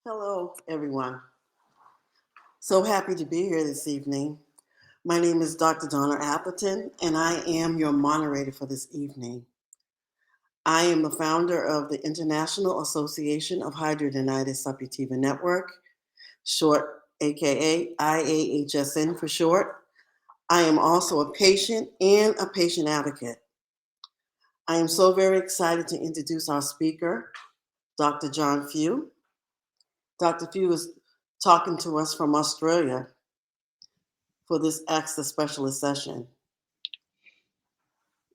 Hello, everyone. So happy to be here this evening. My name is Dr. Donna Appleton, and I am your moderator for this evening. I am the founder of the International Association of Hidradenitis Suppurativa Network, short aka IAHSN for short. I am also a patient and a patient advocate. I am so very excited to introduce our speaker, Dr. John Frew. Dr. Frew is talking to us from Australia for this Access Specialist session.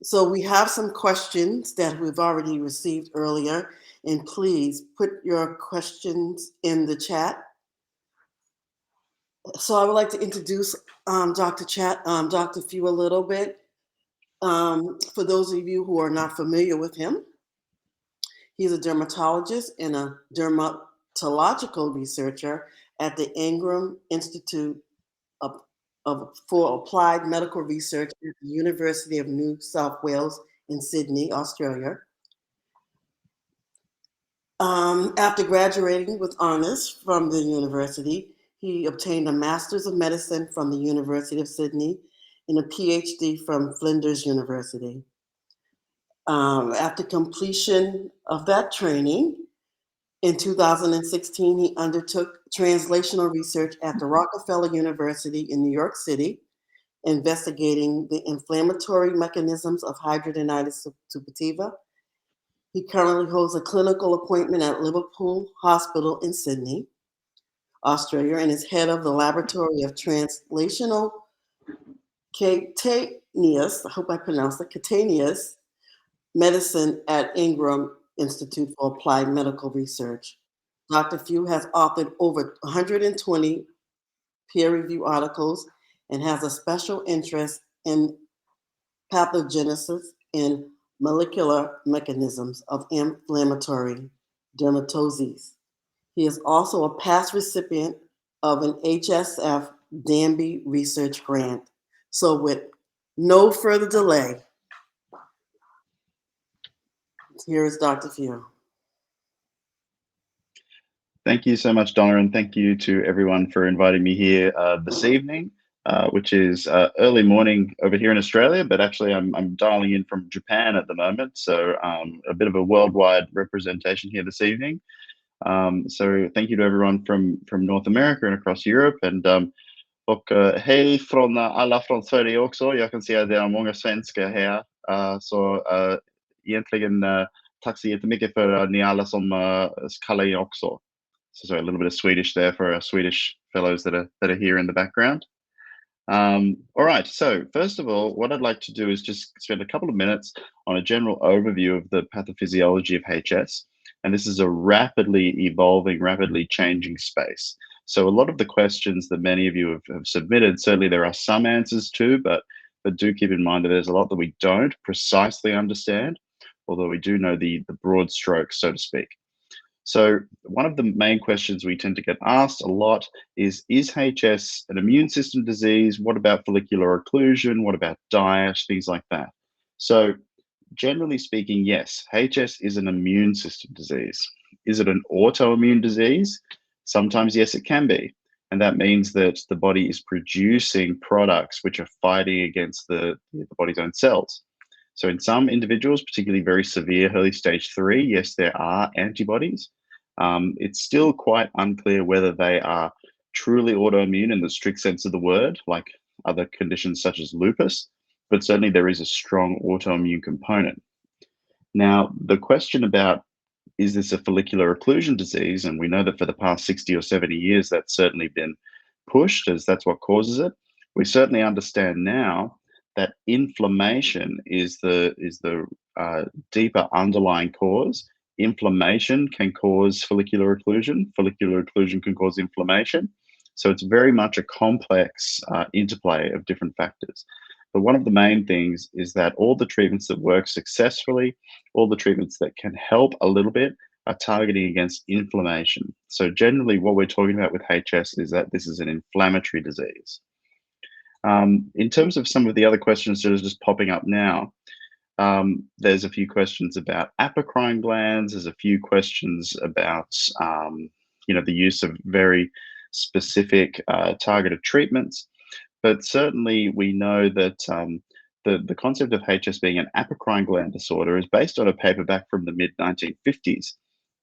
So we have some questions that we've already received earlier, and please put your questions in the chat. So I would like to introduce Dr. Frew a little bit. For those of you who are not familiar with him, he's a dermatologist and a dermatological researcher at the Ingram Institute for Applied Medical Research at the University of New South Wales in Sydney, Australia. After graduating with honors from the university, he obtained a Master's of Medicine from the University of Sydney and a PhD from Flinders University. After completion of that training, in 2016, he undertook translational research at the Rockefeller University in New York City, investigating the inflammatory mechanisms of hidradenitis suppurativa. He currently holds a clinical appointment at Liverpool Hospital in Sydney, Australia, and is head of the Laboratory of Translational Cutaneous, I hope I pronounced it, Cutaneous Medicine at Ingram Institute for Applied Medical Research. Dr. Frew has authored over 120 peer-reviewed articles and has a special interest in pathogenesis and molecular mechanisms of inflammatory dermatoses. He is also a past recipient of an HSF Danby Research Grant. So with no further delay, here is Dr. Frew. Thank you so much, Donna, and thank you to everyone for inviting me here this evening, which is early morning over here in Australia, but actually I'm dialing in from Japan at the moment, so a bit of a worldwide representation here this evening. So thank you to everyone from North America and across Europe, och hej från alla från Sverige också. Jag kan säga att det är många svenskar här, så egentligen tack så jättemycket för ni alla som kallar in också. So sorry, a little bit of Swedish there for our Swedish fellows that are here in the background. All right, so first of all, what I'd like to do is just spend a couple of minutes on a general overview of the pathophysiology of HS. And this is a rapidly evolving, rapidly changing space. So a lot of the questions that many of you have submitted, certainly there are some answers to, but do keep in mind that there's a lot that we don't precisely understand, although we do know the broad strokes, so to speak. So one of the main questions we tend to get asked a lot is HS an immune system disease? What about follicular occlusion? What about diet? Things like that. So generally speaking, yes, HS is an immune system disease. Is it an autoimmune disease? Sometimes, yes, it can be. And that means that the body is producing products which are fighting against the body's own cells. So in some individuals, particularly very severe early stage 3, yes, there are antibodies. It's still quite unclear whether they are truly autoimmune in the strict sense of the word, like other conditions such as lupus, but certainly there is a strong autoimmune component. Now, the question about is this a follicular occlusion disease, and we know that for the past 60 or 70 years that's certainly been pushed as that's what causes it. We certainly understand now that inflammation is the deeper underlying cause. Inflammation can cause follicular occlusion. Follicular occlusion can cause inflammation. So it's very much a complex interplay of different factors. But one of the main things is that all the treatments that work successfully, all the treatments that can help a little bit, are targeting against inflammation. So generally what we're talking about with HS is that this is an inflammatory disease. In terms of some of the other questions that are just popping up now, there's a few questions about apocrine glands. There's a few questions about the use of very specific targeted treatments. But certainly, we know that the concept of HS being an apocrine gland disorder is based on a paper back from the mid 1950s.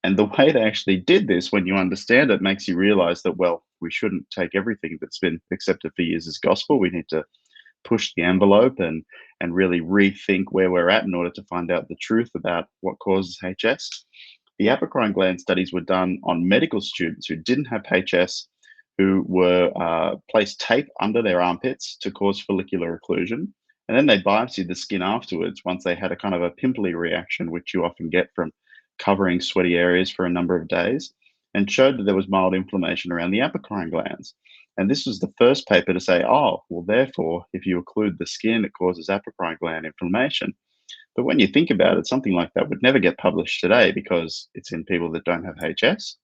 And the way they actually did this, when you understand it, makes you realize that, well, we shouldn't take everything that's been accepted for years as gospel. We need to push the envelope and really rethink where we're at in order to find out the truth about what causes HS. The apocrine gland studies were done on medical students who didn't have HS, who were placed tape under their armpits to cause follicular occlusion. And then they biopsied the skin afterwards once they had a kind of a pimply reaction, which you often get from covering sweaty areas for a number of days, and showed that there was mild inflammation around the apocrine glands. And this was the first paper to say, oh, well, therefore, if you occlude the skin, it causes apocrine gland inflammation. But when you think about it, something like that would never get published today because it's in people that don't have HS.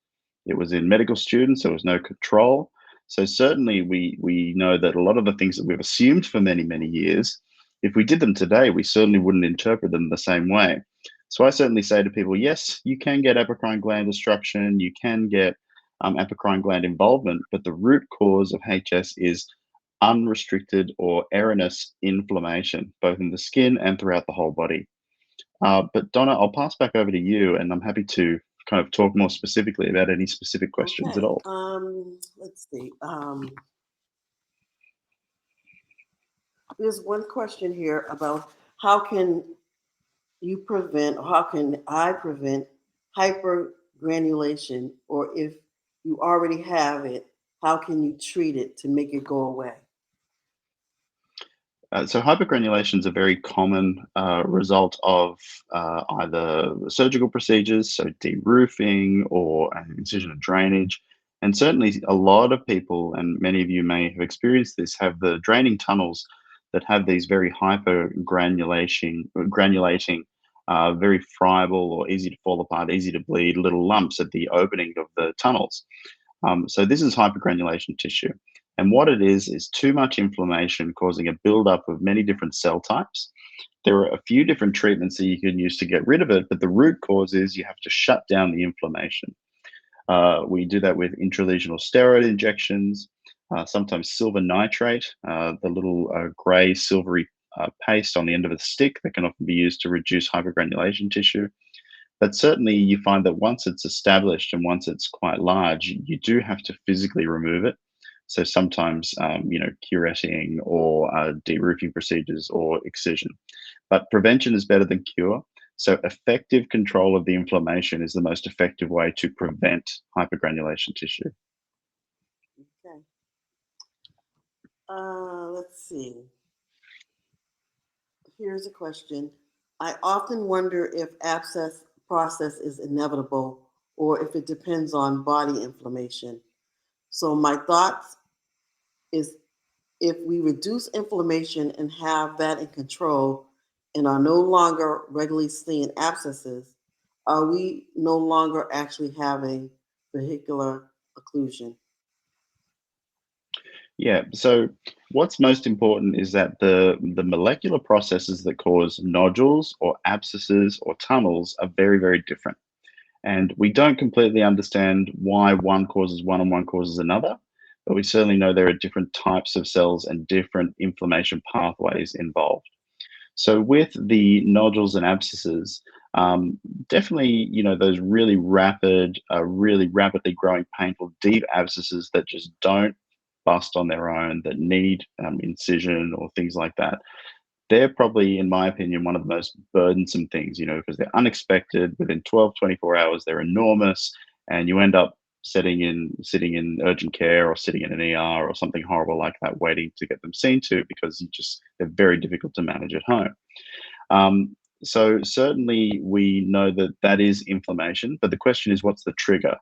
It was in medical students, there was no control. So certainly we know that a lot of the things that we've assumed for many, many years, if we did them today, we certainly wouldn't interpret them the same way. So I certainly say to people, yes, you can get apocrine gland destruction, you can get apocrine gland involvement, but the root cause of HS is unrestricted or erroneous inflammation, both in the skin and throughout the whole body. But Donna, I'll pass back over to you, and I'm happy to kind of talk more specifically about any specific questions at Okay. all. Let's see. There's one question here about how can you prevent, or how can I prevent hypergranulation, or if you already have it, how can you treat it to make it go away? So hypergranulation is a very common result of either surgical procedures, so de-roofing, or an incision and drainage. And certainly a lot of people, and many of you may have experienced this, have the draining tunnels that have these very granulating, very friable or easy to fall apart, easy to bleed little lumps at the opening of the tunnels. So this is hypergranulation tissue. And what it is too much inflammation causing a buildup of many different cell types. There are a few different treatments that you can use to get rid of it, but the root cause is you have to shut down the inflammation. We do that with intralesional steroid injections, sometimes silver nitrate, the little gray silvery paste on the end of a stick that can often be used to reduce hypergranulation tissue. But certainly, you find that once it's established and once it's quite large, you do have to physically remove it. So sometimes, curetting or de-roofing procedures or excision. But prevention is better than cure. So effective control of the inflammation is the most effective way to prevent hypergranulation tissue. Okay. Let's see. Here's a question. I often wonder if abscess process is inevitable or if it depends on body inflammation. So my thoughts is if we reduce inflammation and have that in control and are no longer regularly seeing abscesses, are we no longer actually having vehicular occlusion? Yeah. So what's most important is that the molecular processes that cause nodules or abscesses or tunnels are very, very different. And we don't completely understand why one causes one and one causes another, but we certainly know there are different types of cells and different inflammation pathways involved. So with the nodules and abscesses, definitely, those really rapidly growing, painful, deep abscesses that just don't bust on their own, that need incision or things like that. They're probably, in my opinion, one of the most burdensome things, because they're unexpected. Within 12, 24 hours, they're enormous, and you end up sitting in urgent care or sitting in an ER or something horrible like that, waiting to get them seen to because they're very difficult to manage at home. Um, so certainly we know that that is inflammation, but the question is, what's the trigger?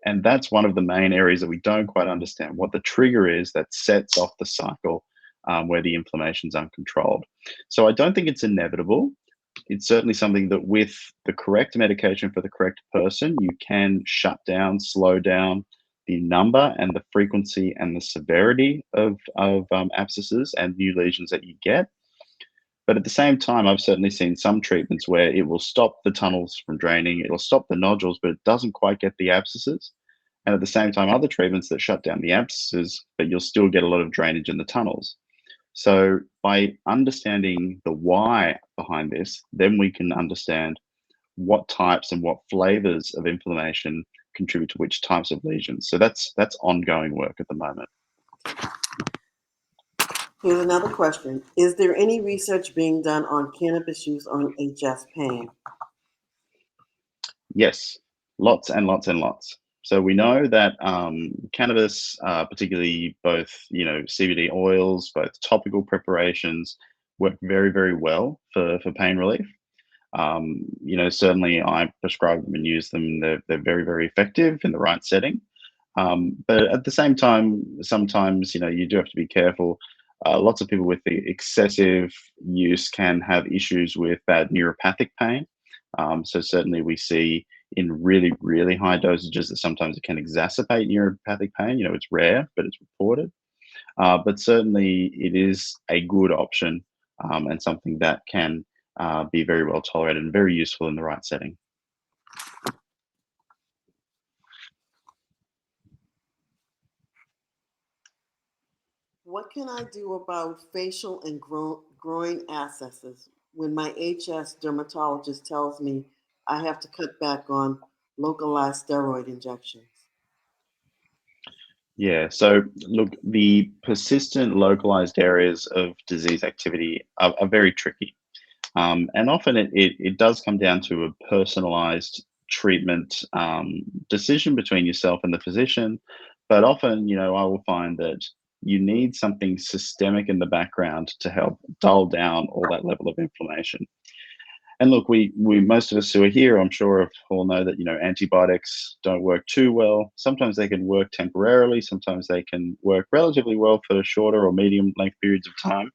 And that's one of the main areas that we don't quite understand what the trigger is that sets off the cycle where the inflammation is uncontrolled. So I don't think it's inevitable. It's certainly something that with the correct medication for the correct person, you can shut down, slow down the number and the frequency and the severity of abscesses and new lesions that you get. But at the same time, I've certainly seen some treatments where it will stop the tunnels from draining, it'll stop the nodules, but it doesn't quite get the abscesses. And at the same time, other treatments that shut down the abscesses, but you'll still get a lot of drainage in the tunnels. So by understanding the why behind this, then we can understand what types and what flavors of inflammation contribute to which types of lesions. So that's ongoing work at the moment. Here's another question. Is there any research being done on cannabis use on HS pain? Yes, lots and lots and lots. So we know that cannabis, particularly both CBD oils, both topical preparations, work very very well for pain relief. Certainly I prescribe them and use them. They're very very effective in the right setting. But at the same time, sometimes you do have to be careful. Lots of people with the excessive use can have issues with bad neuropathic pain. So certainly we see in really, really high dosages that sometimes it can exacerbate neuropathic pain. It's rare, but it's reported. But certainly it is a good option, and something that can be very well tolerated and very useful in the right setting. What can I do about facial and groin abscesses when my HS dermatologist tells me I have to cut back on localized steroid injections? Yeah, so look, the persistent localized areas of disease activity are very tricky. And often it does come down to a personalized treatment decision between yourself and the physician. But often, I will find that you need something systemic in the background to help dull down all that level of inflammation. And look, we most of us who are here, I'm sure, all know that antibiotics don't work too well. Sometimes they can work temporarily. Sometimes they can work relatively well for shorter or medium length periods of time.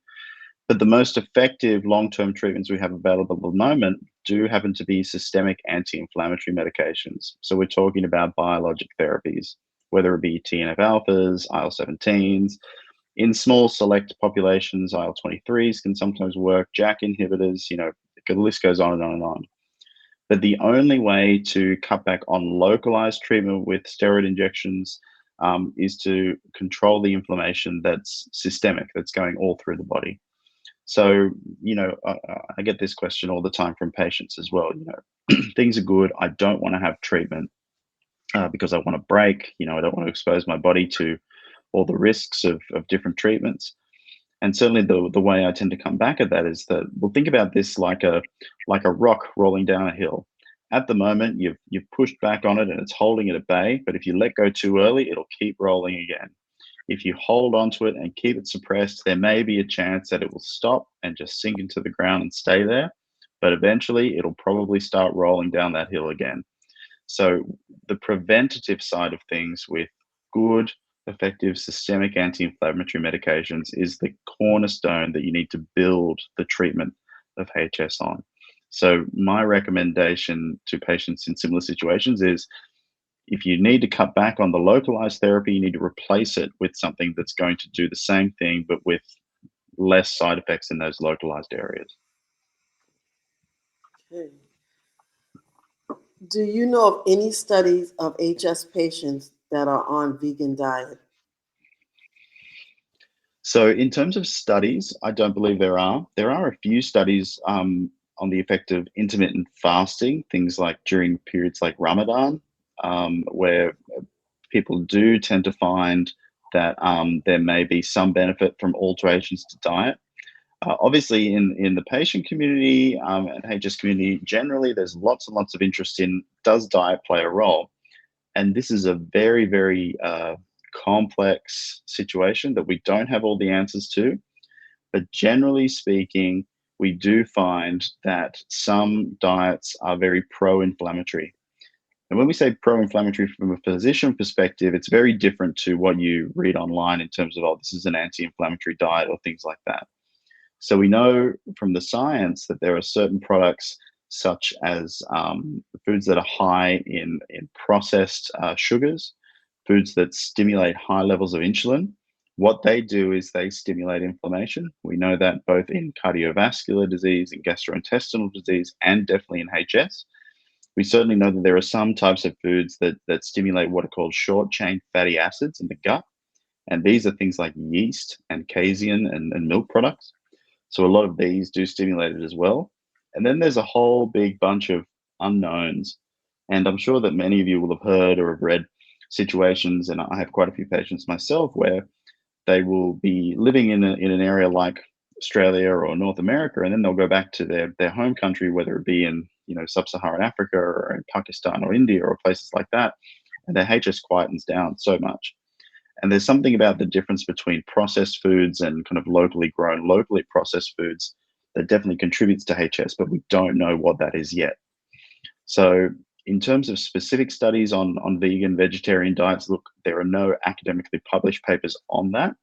But the most effective long-term treatments we have available at the moment do happen to be systemic anti-inflammatory medications. So we're talking about biologic therapies, whether it be TNF alphas, IL-17s. In small select populations, IL-23s can sometimes work, JAK inhibitors, the list goes on and on and on. But the only way to cut back on localized treatment with steroid injections is to control the inflammation that's systemic, that's going all through the body. So, I get this question all the time from patients as well. Things are good. I don't want to have treatment because I want to break. I don't want to expose my body to all the risks of different treatments. And certainly the way I tend to come back at that is that, well, think about this like a rock rolling down a hill. At the moment, you've pushed back on it and it's holding it at bay. But if you let go too early, it'll keep rolling again. If you hold on to it and keep it suppressed, there may be a chance that it will stop and just sink into the ground and stay there. But eventually, it'll probably start rolling down that hill again. So, the preventative side of things with good, effective systemic anti inflammatory medications is the cornerstone that you need to build the treatment of HS on. So, my recommendation to patients in similar situations is if you need to cut back on the localized therapy, you need to replace it with something that's going to do the same thing, but with less side effects in those localized areas. Okay. Do you know of any studies of HS patients that are on vegan diet? So, in terms of studies, I don't believe there are. There are a few studies on the effect of intermittent fasting, things like during periods like Ramadan, where people do tend to find that there may be some benefit from alterations to diet. Obviously, in the patient community and HS community generally, there's lots and lots of interest in does diet play a role? And this is a very, very complex situation that we don't have all the answers to. But generally speaking, we do find that some diets are very pro inflammatory. And when we say pro inflammatory from a physician perspective, it's very different to what you read online in terms of, oh, this is an anti inflammatory diet or things like that. So we know from the science that there are certain products, such as foods that are high in processed sugars, foods that stimulate high levels of insulin. What they do is they stimulate inflammation. We know that both in cardiovascular disease, in gastrointestinal disease, and definitely in HS. We certainly know that there are some types of foods that stimulate what are called short chain fatty acids in the gut. And these are things like yeast and casein and milk products. So a lot of these do stimulate it as well. And then there's a whole big bunch of unknowns. And I'm sure that many of you will have heard or have read situations, and I have quite a few patients myself, where they will be living in an area like Australia or North America, and then they'll go back to their home country, whether it be in sub-Saharan Africa or in Pakistan or India or places like that, and their HS quietens down so much. And there's something about the difference between processed foods and kind of locally grown, locally processed foods that definitely contributes to HS, but we don't know what that is yet. So, in terms of specific studies on vegan, vegetarian diets, look, there are no academically published papers on that,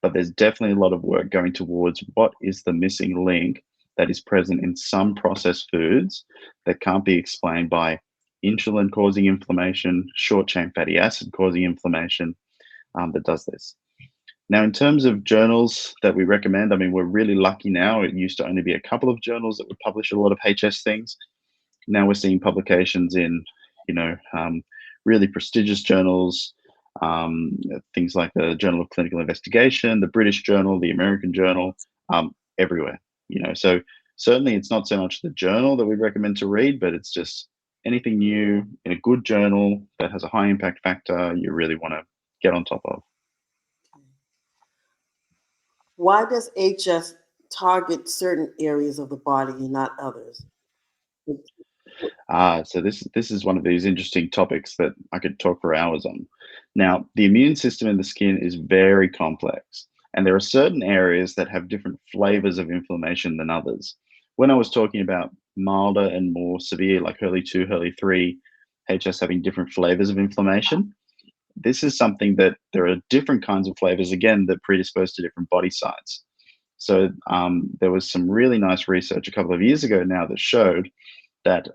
but there's definitely a lot of work going towards what is the missing link that is present in some processed foods that can't be explained by insulin causing inflammation, short chain fatty acid causing inflammation, that does this. Now, in terms of journals that we recommend, I mean, we're really lucky now. It used to only be a couple of journals that would publish a lot of HS things. Now we're seeing publications in, you know, um, really prestigious journals, things like the Journal of Clinical Investigation, the British Journal, the American Journal, everywhere. So certainly it's not so much the journal that we recommend to read, but it's just anything new in a good journal that has a high impact factor you really want to get on top of. Why does HS target certain areas of the body and not others? So this is one of these interesting topics that I could talk for hours on. Now, the immune system in the skin is very complex, and there are certain areas that have different flavors of inflammation than others. When I was talking about milder and more severe, like Hurley 2, Hurley 3, HS having different flavors of inflammation, this is something that there are different kinds of flavors, again, that predispose to different body sites. So there was some really nice research a couple of years ago now that showed that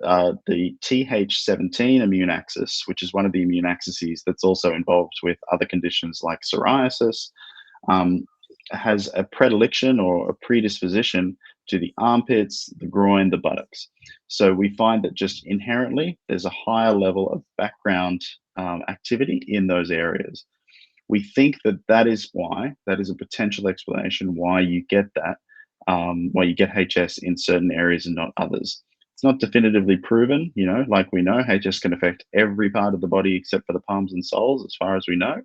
the Th17 immune axis, which is one of the immune axes that's also involved with other conditions like psoriasis, um, has a predilection or a predisposition to the armpits, the groin, the buttocks. So we find that just inherently there's a higher level of background activity in those areas. We think that that is a potential explanation why you get that, why you get HS in certain areas and not others. It's not definitively proven, like we know, HS can affect every part of the body except for the palms and soles, as far as we know.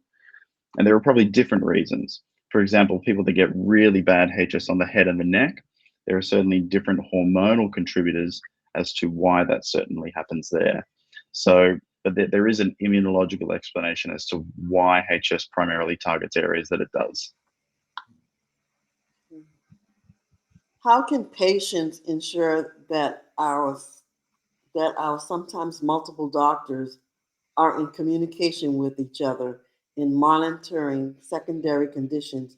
And there are probably different reasons. For example, people that get really bad HS on the head and the neck, there are certainly different hormonal contributors as to why that certainly happens there. So, but there is an immunological explanation as to why HS primarily targets areas that it does. How can patients ensure that our sometimes multiple doctors are in communication with each other in monitoring secondary conditions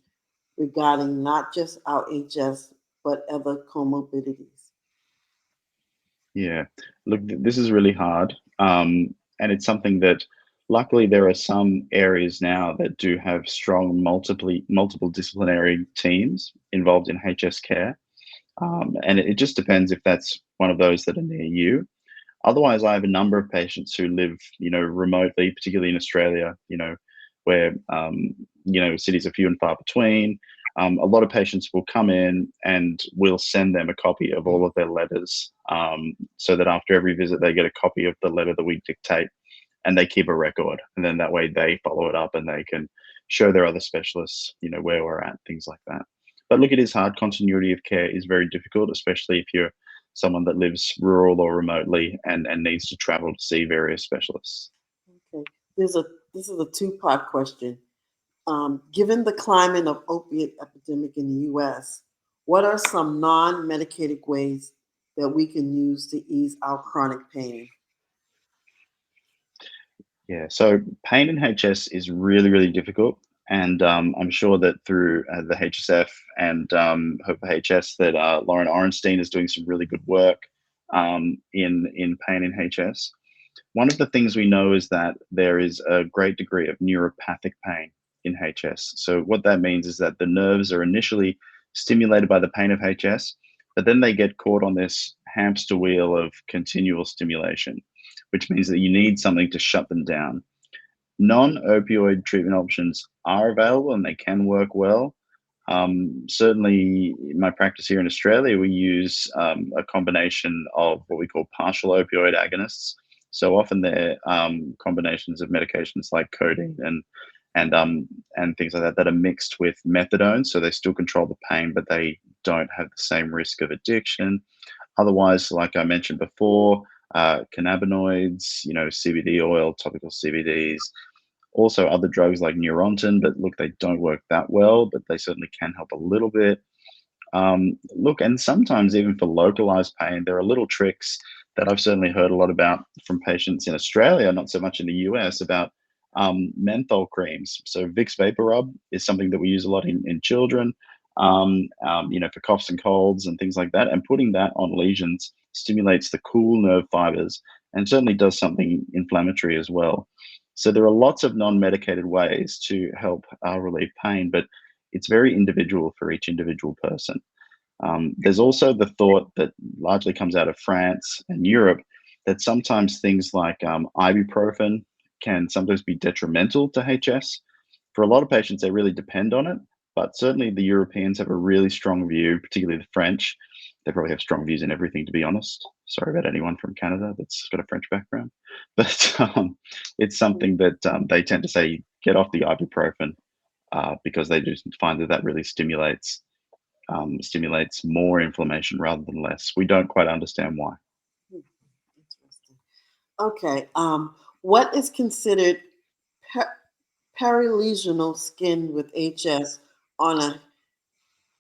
regarding not just our HS but other comorbidities? Yeah. Look, this is really hard. And it's something that luckily there are some areas now that do have strong multiple disciplinary teams involved in HS care. And it just depends if that's one of those that are near you. Otherwise, I have a number of patients who live, remotely, particularly in Australia, where, cities are few and far between. A lot of patients will come in and we'll send them a copy of all of their letters, so that after every visit, they get a copy of the letter that we dictate and they keep a record. And then that way they follow it up and they can show their other specialists, where we're at, things like that. But look, it is hard. Continuity of care is very difficult, especially if you're someone that lives rural or remotely and needs to travel to see various specialists. Okay, there's a this is a two-part question. Given the climate of opiate epidemic in the U.S., what are some non-medicated ways that we can use to ease our chronic pain? Yeah, so pain in HS is really, really difficult. And I'm sure that through the HSF and Hope for HS that Lauren Orenstein is doing some really good work in pain in HS. One of the things we know is that there is a great degree of neuropathic pain in HS. So what that means is that the nerves are initially stimulated by the pain of HS, but then they get caught on this hamster wheel of continual stimulation. which means that you need something to shut them down. Non-opioid treatment options are available and they can work well. Certainly, in my practice here in Australia, we use a combination of what we call partial opioid agonists. So often they're combinations of medications like codeine and and things like that that are mixed with methadone, so they still control the pain, but they don't have the same risk of addiction. Otherwise, like I mentioned before, cannabinoids, CBD oil, topical CBDs, also other drugs like Neurontin, but look, they don't work that well, but they certainly can help a little bit. Look, and sometimes even for localized pain, there are little tricks that I've certainly heard a lot about from patients in Australia, not so much in the US, about menthol creams. So Vicks Vapor Rub is something that we use a lot in children, for coughs and colds and things like that. And putting that on lesions stimulates the cool nerve fibers and certainly does something inflammatory as well. So there are lots of non-medicated ways to help relieve pain, but it's very individual for each individual person. There's also the thought that largely comes out of France and Europe that sometimes things like ibuprofen can sometimes be detrimental to HS. For a lot of patients, they really depend on it, but certainly the Europeans have a really strong view, particularly the French. They probably have strong views in everything, to be honest. Sorry about anyone from Canada that's got a French background, but it's something that they tend to say get off the ibuprofen because they just find that that really stimulates more inflammation rather than less. We don't quite understand why. Hmm, interesting. Okay. What is considered per- perilesional skin with HS on a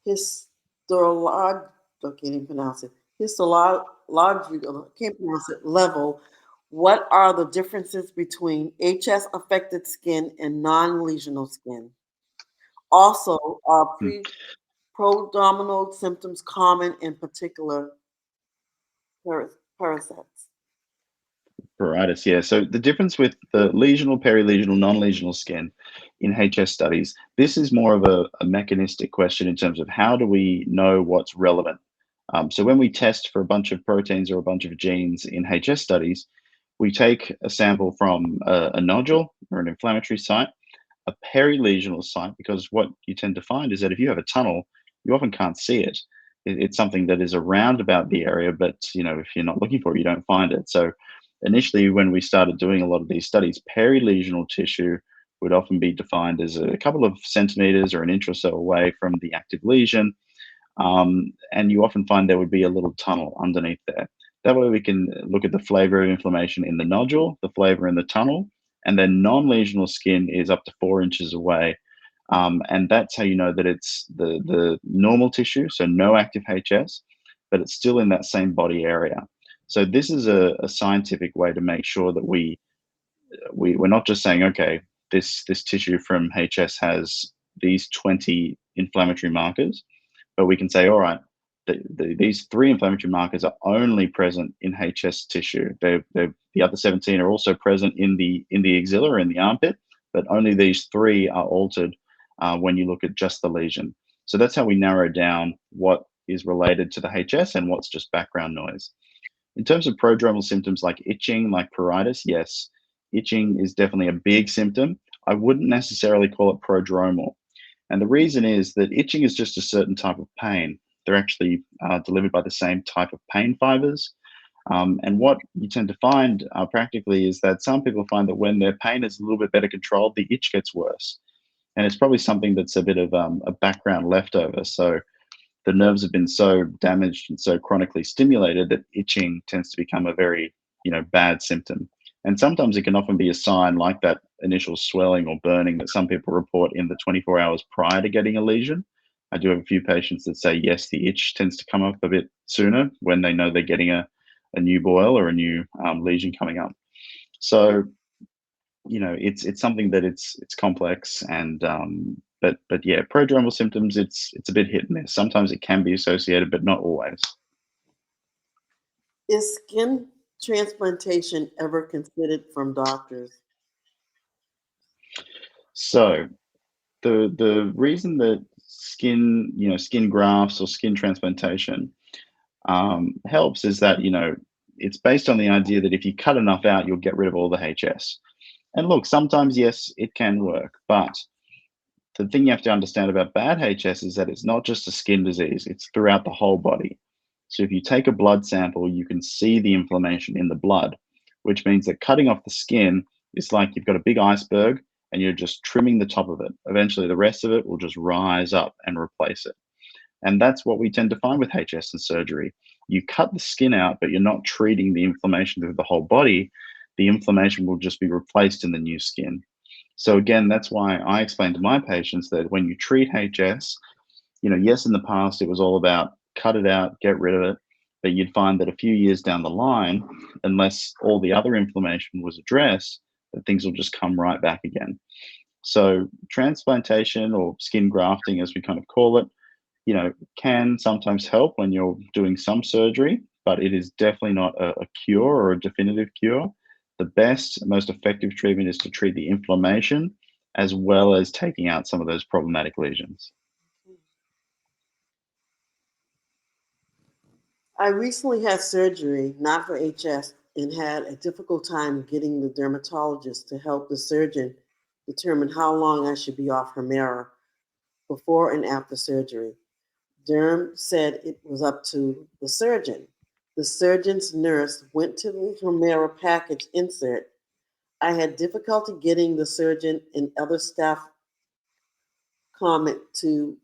histolog? I can't even pronounce it. Histological. I can't pronounce it. Level. What are the differences between HS affected skin and non-lesional skin? Also, are Hmm. prodromal symptoms common in particular parasites? Pruritus, yeah. So the difference with the lesional, perilesional, non-lesional skin in HS studies, this is more of a mechanistic question in terms of how do we know what's relevant. So when we test for a bunch of proteins or a bunch of genes in HS studies, we take a sample from a nodule or an inflammatory site, a perilesional site, because what you tend to find is that if you have a tunnel, you often can't see it. It's something that is around about the area, but if you're not looking for it, you don't find it. So initially, when we started doing a lot of these studies, perilesional tissue would often be defined as a couple of centimeters or an inch or so away from the active lesion, and you often find there would be a little tunnel underneath there. That way, we can look at the flavor of inflammation in the nodule, the flavor in the tunnel, and then non-lesional skin is up to 4 inches away. And that's how you know that it's the normal tissue, so no active HS, but it's still in that same body area. So this is a scientific way to make sure that we're not just saying, okay, this tissue from HS has these 20 inflammatory markers, but we can say, all right, these three inflammatory markers are only present in HS tissue. The other 17 are also present in the axilla or in the armpit, but only these three are altered when you look at just the lesion. So that's how we narrow down what is related to the HS and what's just background noise. In terms of prodromal symptoms like itching, like pruritus, yes, itching is definitely a big symptom. I wouldn't necessarily call it prodromal. And the reason is that itching is just a certain type of pain. They're actually delivered by the same type of pain fibers. And what you tend to find practically is that some people find that when their pain is a little bit better controlled, the itch gets worse. And it's probably something that's a bit of a background leftover. So the nerves have been so damaged and so chronically stimulated that itching tends to become a very bad symptom. And sometimes it can often be a sign like that initial swelling or burning that some people report in the 24 hours prior to getting a lesion. I do have a few patients that say yes, the itch tends to come up a bit sooner when they know they're getting a new boil or a new lesion coming up. So it's something that it's complex and but yeah, prodromal symptoms, it's a bit hit and miss. Sometimes it can be associated, but not always. Is skin transplantation ever considered from doctors? So the reason that skin grafts or skin transplantation helps is that it's based on the idea that if you cut enough out, you'll get rid of all the HS. And look, sometimes, yes, it can work, but the thing you have to understand about bad HS is that it's not just a skin disease, it's throughout the whole body. So if you take a blood sample, you can see the inflammation in the blood, which means that cutting off the skin is like you've got a big iceberg and you're just trimming the top of it. Eventually, the rest of it will just rise up and replace it. And that's what we tend to find with HS and surgery. You cut the skin out, but you're not treating the inflammation through the whole body. The inflammation will just be replaced in the new skin. So again, that's why I explain to my patients that when you treat HS, yes, in the past it was all about cut it out, get rid of it, but you'd find that a few years down the line, unless all the other inflammation was addressed, that things will just come right back again. So transplantation or skin grafting, as we kind of call it, can sometimes help when you're doing some surgery, but it is definitely not a cure or a definitive cure. The best, most effective treatment is to treat the inflammation as well as taking out some of those problematic lesions. I recently had surgery, not for HS, and had a difficult time getting the dermatologist to help the surgeon determine how long I should be off Humira before and after surgery. Derm said it was up to the surgeon. The surgeon's nurse went to the Humira package insert. I had difficulty getting the surgeon and other staff comment to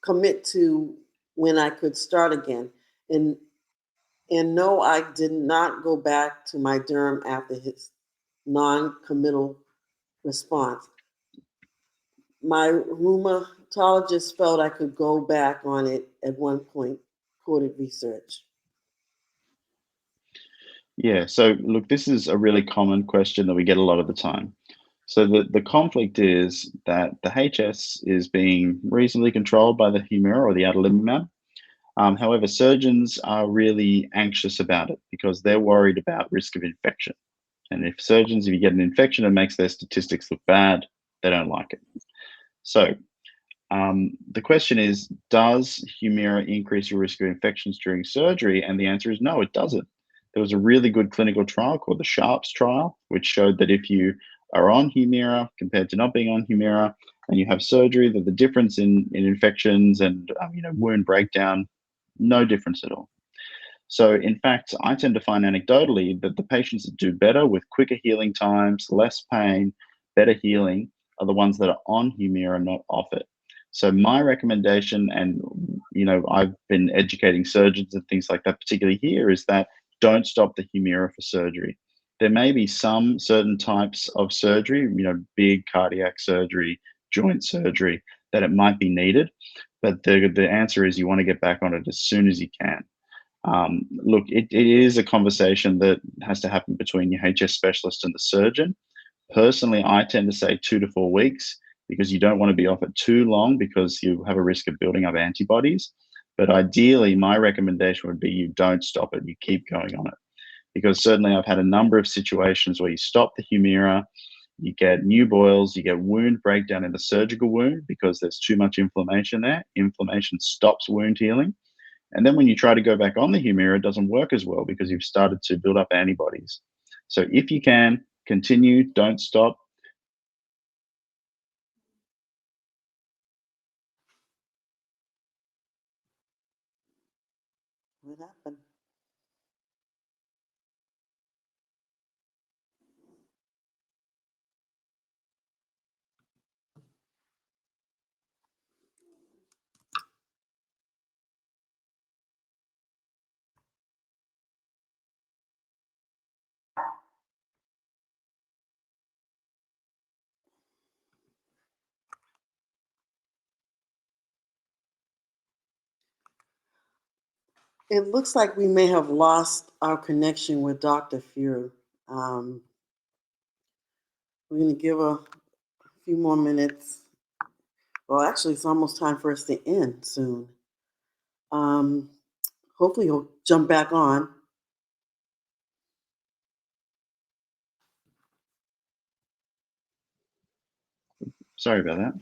commit to when I could start again. And and no, I did not go back to my derm after his non-committal response. My rheumatologist felt I could go back on it at one point, quoted research. Yeah, so look, this is a really common question that we get a lot of the time. So the conflict is that the HS is being reasonably controlled by the Humira or the adalimumab. However, surgeons are really anxious about it because they're worried about risk of infection. And if you get an infection, it makes their statistics look bad. They don't like it. So the question is, does Humira increase your risk of infections during surgery? And the answer is no, it doesn't. There was a really good clinical trial called the Sharps trial, which showed that if you are on Humira compared to not being on Humira, and you have surgery, that the difference in infections and wound breakdown, no difference at all. So, in fact, I tend to find anecdotally that the patients that do better with quicker healing times, less pain, better healing, are the ones that are on Humira, not off it. So, my recommendation, and I've been educating surgeons and things like that, particularly here, is that don't stop the Humira for surgery. There may be some certain types of surgery, big cardiac surgery, joint surgery, that it might be needed, but the answer is you want to get back on it as soon as you can. Look, it is a conversation that has to happen between your HS specialist and the surgeon. Personally, I tend to say 2 to 4 weeks because you don't want to be off it too long because you have a risk of building up antibodies. But ideally, my recommendation would be you don't stop it, you keep going on it. Because certainly I've had a number of situations where you stop the Humira, you get new boils, you get wound breakdown in the surgical wound because there's too much inflammation there. Inflammation stops wound healing. And then when you try to go back on the Humira, it doesn't work as well because you've started to build up antibodies. So if you can, continue, don't stop. What happened? It looks like we may have lost our connection with Dr. Frew. Um, we're going to give a few more minutes. Well, actually, it's almost time for us to end soon. Um, hopefully, he'll jump back on. Sorry about that.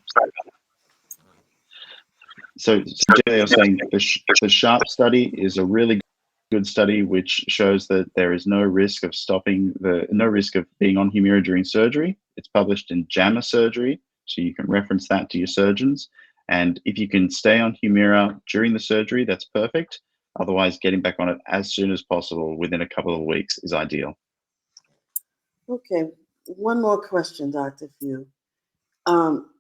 So Jay, I was saying the Sharp study is a really good study which shows that there is no risk of no risk of being on Humira during surgery. It's published in JAMA Surgery, so you can reference that to your surgeons. And if you can stay on Humira during the surgery, that's perfect. Otherwise, getting back on it as soon as possible within a couple of weeks is ideal. Okay, one more question, Dr. Frew. Um,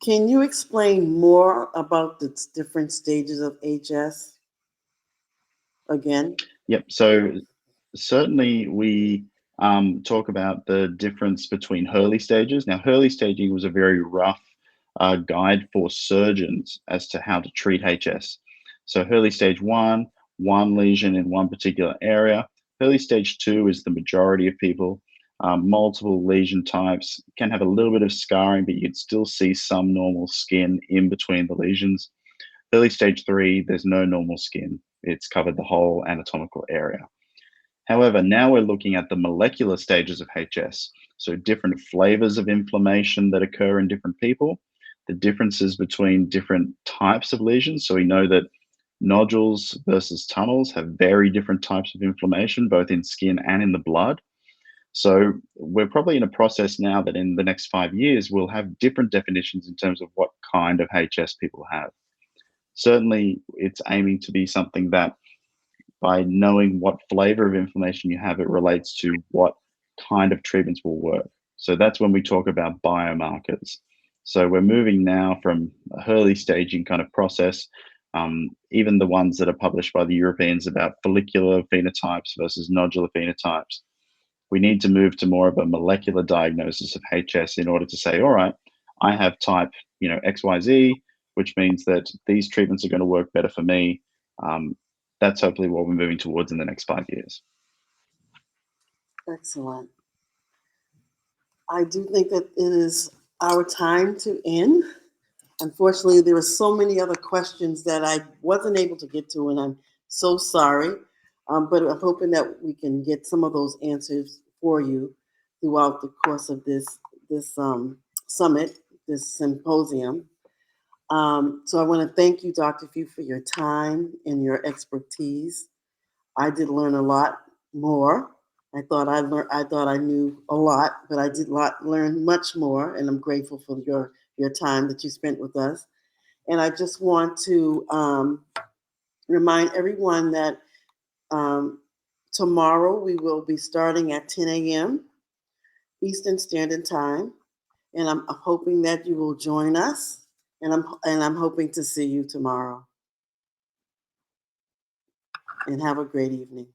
can you explain more about the different stages of HS again? Yep. So certainly we talk about the difference between Hurley stages. Now, Hurley staging was a very rough guide for surgeons as to how to treat HS. So Hurley stage one lesion in one particular area. Hurley stage two is the majority of people. Multiple lesion types can have a little bit of scarring, but you'd still see some normal skin in between the lesions. Early stage three, there's no normal skin. It's covered the whole anatomical area. However, now we're looking at the molecular stages of HS. So different flavors of inflammation that occur in different people, the differences between different types of lesions. So we know that nodules versus tunnels have very different types of inflammation, both in skin and in the blood. So we're probably in a process now that in the next 5 years, we'll have different definitions in terms of what kind of HS people have. Certainly, it's aiming to be something that by knowing what flavor of inflammation you have, it relates to what kind of treatments will work. So that's when we talk about biomarkers. So we're moving now from a early staging kind of process, even the ones that are published by the Europeans about follicular phenotypes versus nodular phenotypes. We need to move to more of a molecular diagnosis of HS in order to say, all right, I have type, XYZ, which means that these treatments are going to work better for me. That's hopefully what we're moving towards in the next 5 years. Excellent. I do think that it is our time to end. Unfortunately, there were so many other questions that I wasn't able to get to, and I'm so sorry. But I'm hoping that we can get some of those answers for you throughout the course of this summit, this symposium. So I want to thank you, Dr. Frew, for your time and your expertise. I did learn a lot more. I thought I knew a lot, but I did learn much more, and I'm grateful for your time that you spent with us. And I just want to remind everyone that tomorrow we will be starting at 10 a.m. Eastern Standard Time, and I'm hoping that you will join us. And I'm hoping to see you tomorrow. And have a great evening.